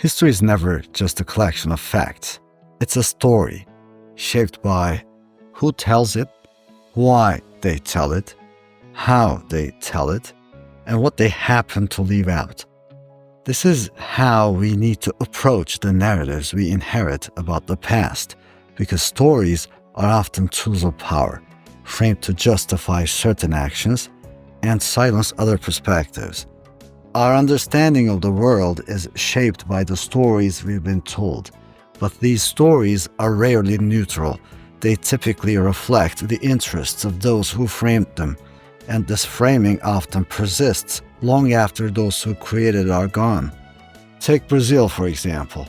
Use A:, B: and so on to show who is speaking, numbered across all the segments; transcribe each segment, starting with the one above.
A: History is never just a collection of facts. It's a story, shaped by who tells it, why they tell it, how they tell it, and what they happen to leave out. This is how we need to approach the narratives we inherit about the past, because stories are often tools of power, framed to justify certain actions and silence other perspectives. Our understanding of the world is shaped by the stories we've been told, but these stories are rarely neutral. They typically reflect the interests of those who framed them, and this framing often persists long after those who created it are gone. Take Brazil, for example.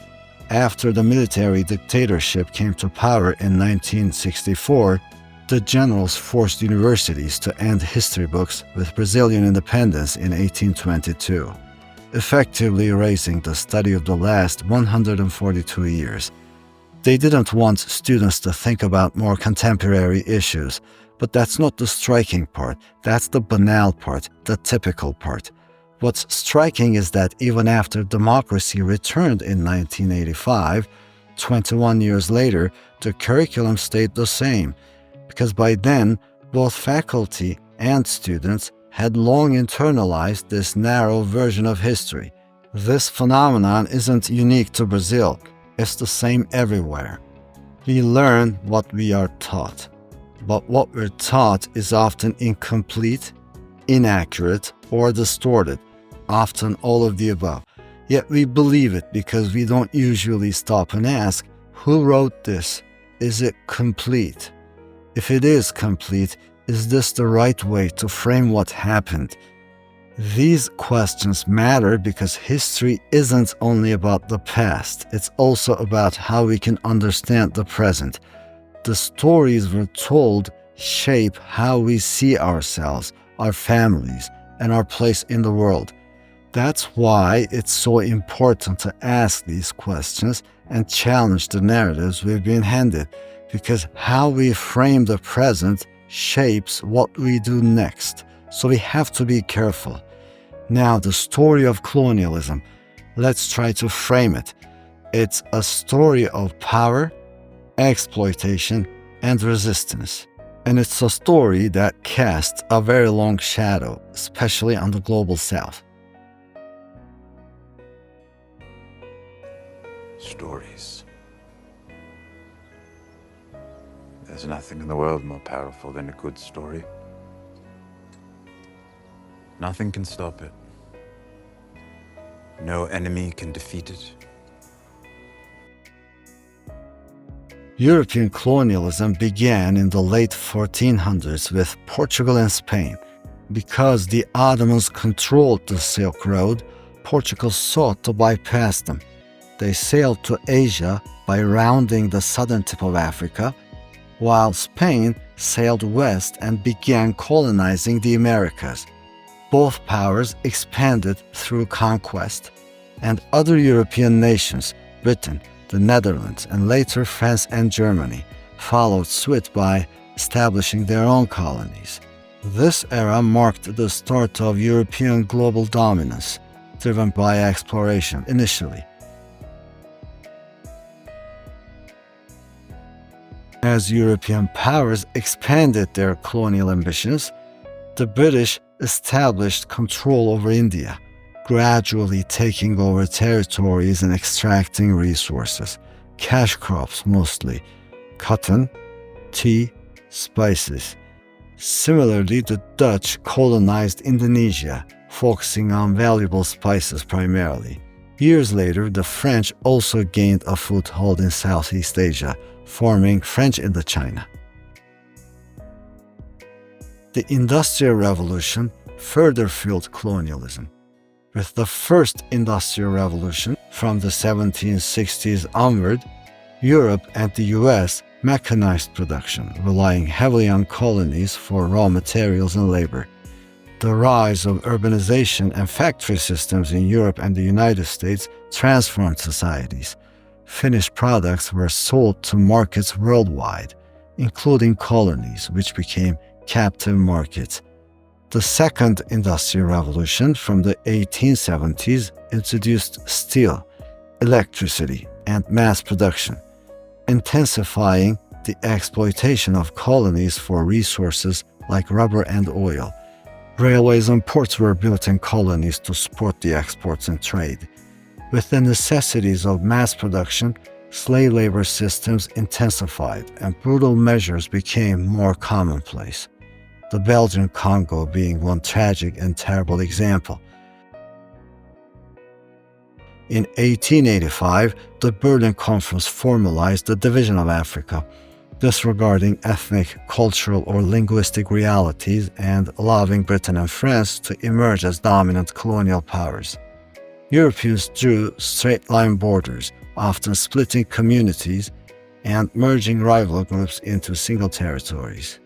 A: After the military dictatorship came to power in 1964, the generals forced universities to end history books with Brazilian independence in 1822, effectively erasing the study of the last 142 years. They didn't want students to think about more contemporary issues, but that's not the striking part. That's the banal part, the typical part. What's striking is that even after democracy returned in 1985, 21 years later, the curriculum stayed the same, because by then, both faculty and students had long internalized this narrow version of history. This phenomenon isn't unique to Brazil. It's the same everywhere. We learn what we are taught, but what we're taught is often incomplete, inaccurate, or distorted, often all of the above. Yet we believe it because we don't usually stop and ask, who wrote this? Is it complete? If it is complete, is this the right way to frame what happened? These questions matter because history isn't only about the past, it's also about how we can understand the present. The stories we're told shape how we see ourselves, our families, and our place in the world. That's why it's so important to ask these questions and challenge the narratives we've been handed, because how we frame the present shapes what we do next. So we have to be careful. Now, the story of colonialism, let's try to frame it. It's a story of power, exploitation, and resistance. And it's a story that casts a very long shadow, especially on the global south.
B: Stories. There's nothing in the world more powerful than a good story. Nothing can stop it. No enemy can defeat it.
A: European colonialism began in the late 1400s with Portugal and Spain. Because the Ottomans controlled the Silk Road, Portugal sought to bypass them. They sailed to Asia by rounding the southern tip of Africa, while Spain sailed west and began colonizing the Americas. Both powers expanded through conquest, and other European nations, Britain, the Netherlands, and later France and Germany, followed suit by establishing their own colonies. This era marked the start of European global dominance, driven by exploration initially. As European powers expanded their colonial ambitions, the British established control over India, gradually taking over territories and extracting resources, cash crops mostly, cotton, tea, spices. Similarly, the Dutch colonized Indonesia, focusing on valuable spices primarily. Years later, the French also gained a foothold in Southeast Asia, forming French Indochina. The Industrial Revolution further fueled colonialism. With the first Industrial Revolution from the 1760s onward, Europe and the US mechanized production, relying heavily on colonies for raw materials and labor. The rise of urbanization and factory systems in Europe and the United States transformed societies. Finished products were sold to markets worldwide, including colonies, which became captive markets. The second Industrial Revolution from the 1870s introduced steel, electricity, and mass production, intensifying the exploitation of colonies for resources like rubber and oil. Railways and ports were built in colonies to support the exports and trade. With the necessities of mass production, slave labor systems intensified and brutal measures became more commonplace, the Belgian Congo being one tragic and terrible example. In 1885, the Berlin Conference formalized the division of Africa, disregarding ethnic, cultural, or linguistic realities and allowing Britain and France to emerge as dominant colonial powers. Europeans drew straight-line borders, often splitting communities and merging rival groups into single territories.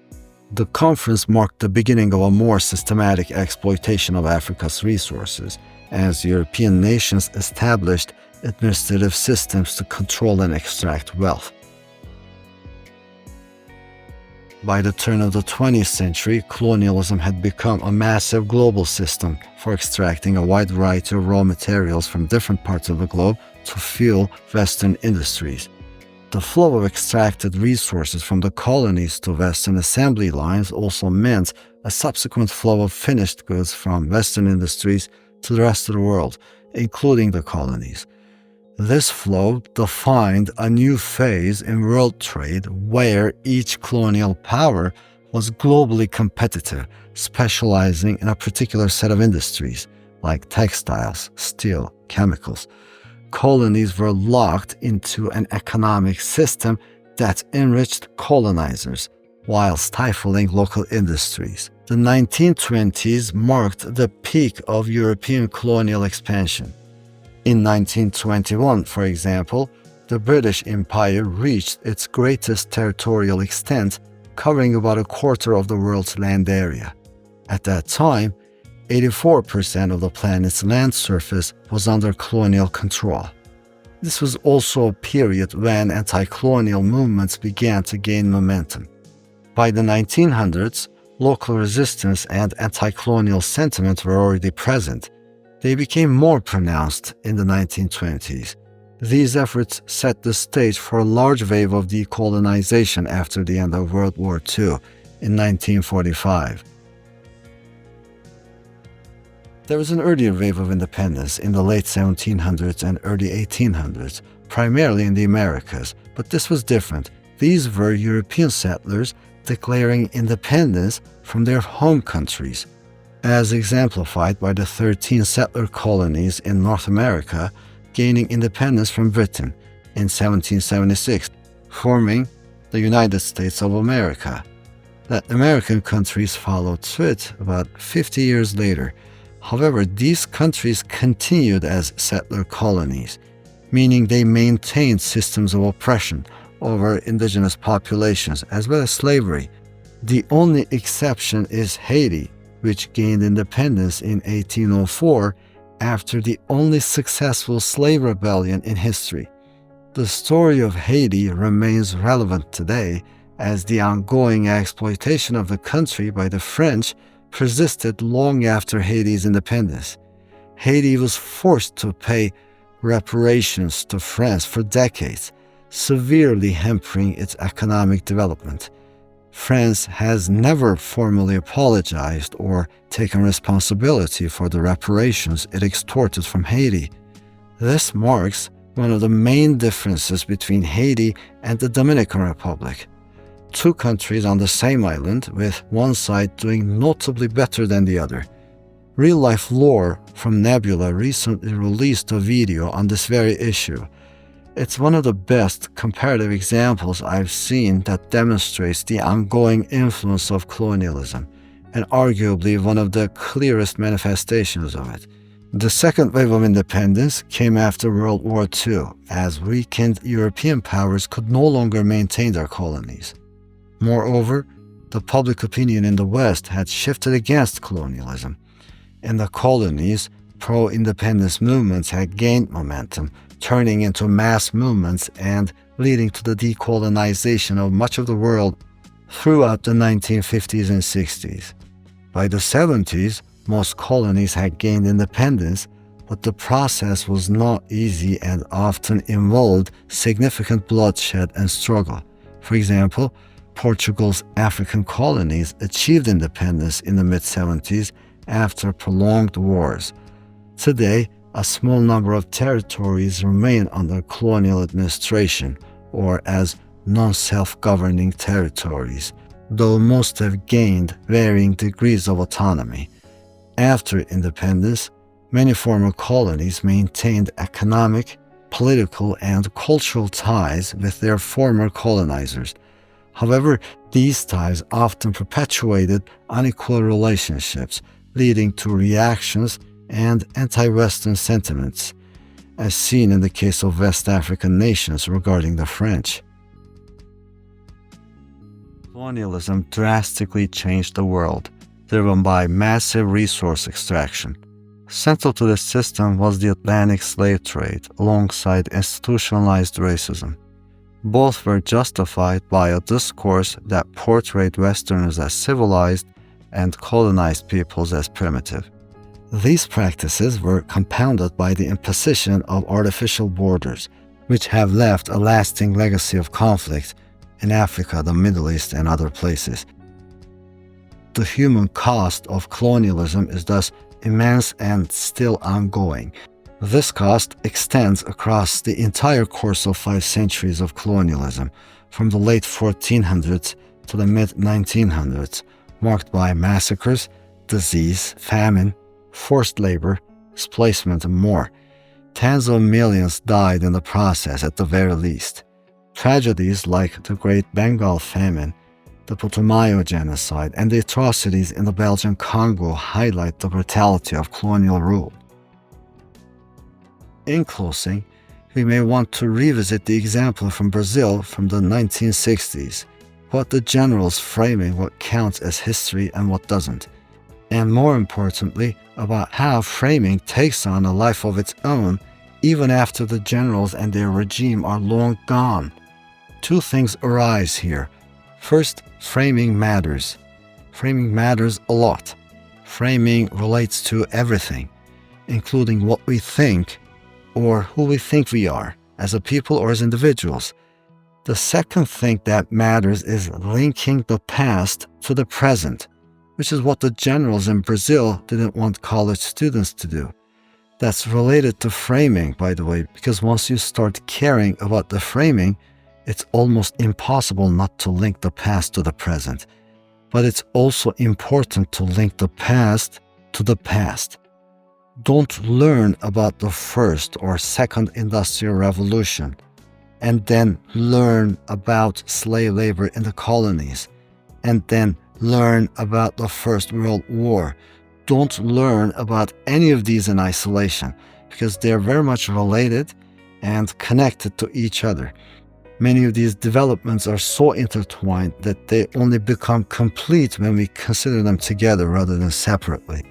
A: The conference marked the beginning of a more systematic exploitation of Africa's resources, as European nations established administrative systems to control and extract wealth. By the turn of the 20th century, colonialism had become a massive global system for extracting a wide variety of raw materials from different parts of the globe to fuel Western industries. The flow of extracted resources from the colonies to Western assembly lines also meant a subsequent flow of finished goods from Western industries to the rest of the world, including the colonies. This flow defined a new phase in world trade where each colonial power was globally competitive, specializing in a particular set of industries like textiles, steel, chemicals. Colonies were locked into an economic system that enriched colonizers while stifling local industries. The 1920s marked the peak of European colonial expansion. In 1921, for example, the British Empire reached its greatest territorial extent, covering about a quarter of the world's land area. At that time, 84% of the planet's land surface was under colonial control. This was also a period when anti-colonial movements began to gain momentum. By the 1900s, local resistance and anti-colonial sentiment were already present. They became more pronounced in the 1920s. These efforts set the stage for a large wave of decolonization after the end of World War II in 1945. There was an earlier wave of independence in the late 1700s and early 1800s, primarily in the Americas, but this was different. These were European settlers declaring independence from their home countries, as exemplified by the 13 settler colonies in North America gaining independence from Britain in 1776, forming the United States of America. Latin American countries followed suit about 50 years later. However, these countries continued as settler colonies, meaning they maintained systems of oppression over indigenous populations as well as slavery. The only exception is Haiti, which gained independence in 1804 after the only successful slave rebellion in history. The story of Haiti remains relevant today as the ongoing exploitation of the country by the French persisted long after Haiti's independence. Haiti was forced to pay reparations to France for decades, severely hampering its economic development. France has never formally apologized or taken responsibility for the reparations it extorted from Haiti. This marks one of the main differences between Haiti and the Dominican Republic. Two countries on the same island, with one side doing notably better than the other. Real Life Lore from Nebula recently released a video on this very issue. It's one of the best comparative examples I've seen that demonstrates the ongoing influence of colonialism, and arguably one of the clearest manifestations of it. The second wave of independence came after World War II, as weakened European powers could no longer maintain their colonies. Moreover, the public opinion in the West had shifted against colonialism. In the colonies, pro-independence movements had gained momentum, turning into mass movements and leading to the decolonization of much of the world throughout the 1950s and 60s. By the 70s, most colonies had gained independence, but the process was not easy and often involved significant bloodshed and struggle. For example, Portugal's African colonies achieved independence in the mid-70s after prolonged wars. Today, a small number of territories remain under colonial administration, or as non-self-governing territories, though most have gained varying degrees of autonomy. After independence, many former colonies maintained economic, political, and cultural ties with their former colonizers. However, these ties often perpetuated unequal relationships, leading to reactions and anti-Western sentiments, as seen in the case of West African nations regarding the French. Colonialism drastically changed the world, driven by massive resource extraction. Central to this system was the Atlantic slave trade, alongside institutionalized racism. Both were justified by a discourse that portrayed Westerners as civilized and colonized peoples as primitive. These practices were compounded by the imposition of artificial borders, which have left a lasting legacy of conflict in Africa, the Middle East, and other places. The human cost of colonialism is thus immense and still ongoing. This cost extends across the entire course of 5 centuries of colonialism, from the late 1400s to the mid-1900s, marked by massacres, disease, famine, forced labor, displacement, and more. Tens of millions died in the process at the very least. Tragedies like the Great Bengal Famine, the Putumayo genocide, and the atrocities in the Belgian Congo highlight the brutality of colonial rule. In closing, we may want to revisit the example from Brazil from the 1960s, what the generals framing what counts as history and what doesn't, and more importantly, about how framing takes on a life of its own even after the generals and their regime are long gone. 2 things arise here. First, framing matters. Framing matters a lot. Framing relates to everything, including what we think or who we think we are, as a people or as individuals. The second thing that matters is linking the past to the present, which is what the generals in Brazil didn't want college students to do. That's related to framing, by the way, because once you start caring about the framing, it's almost impossible not to link the past to the present. But it's also important to link the past to the past. Don't learn about the first or second industrial revolution and then learn about slave labor in the colonies and then learn about the First World War. Don't learn about any of these in isolation because they're very much related and connected to each other. Many of these developments are so intertwined that they only become complete when we consider them together rather than separately.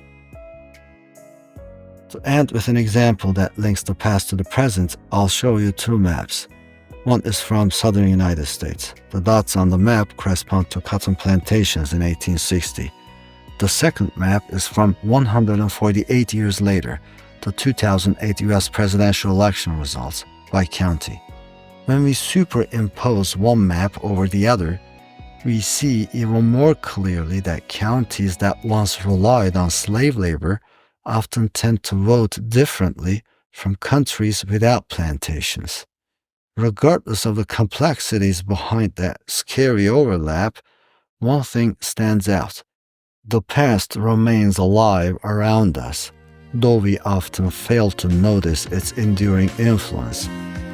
A: To end with an example that links the past to the present, I'll show you 2 maps. One is from southern United States. The dots on the map correspond to cotton plantations in 1860. The second map is from 148 years later, the 2008 US presidential election results by county. When we superimpose one map over the other, we see even more clearly that counties that once relied on slave labor often tend to vote differently from countries without plantations. Regardless of the complexities behind that scary overlap, one thing stands out. The past remains alive around us, though we often fail to notice its enduring influence,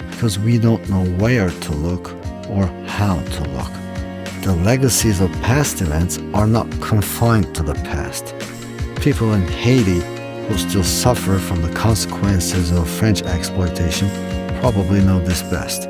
A: because we don't know where to look or how to look. The legacies of past events are not confined to the past. People in Haiti who still suffer from the consequences of French exploitation probably know this best.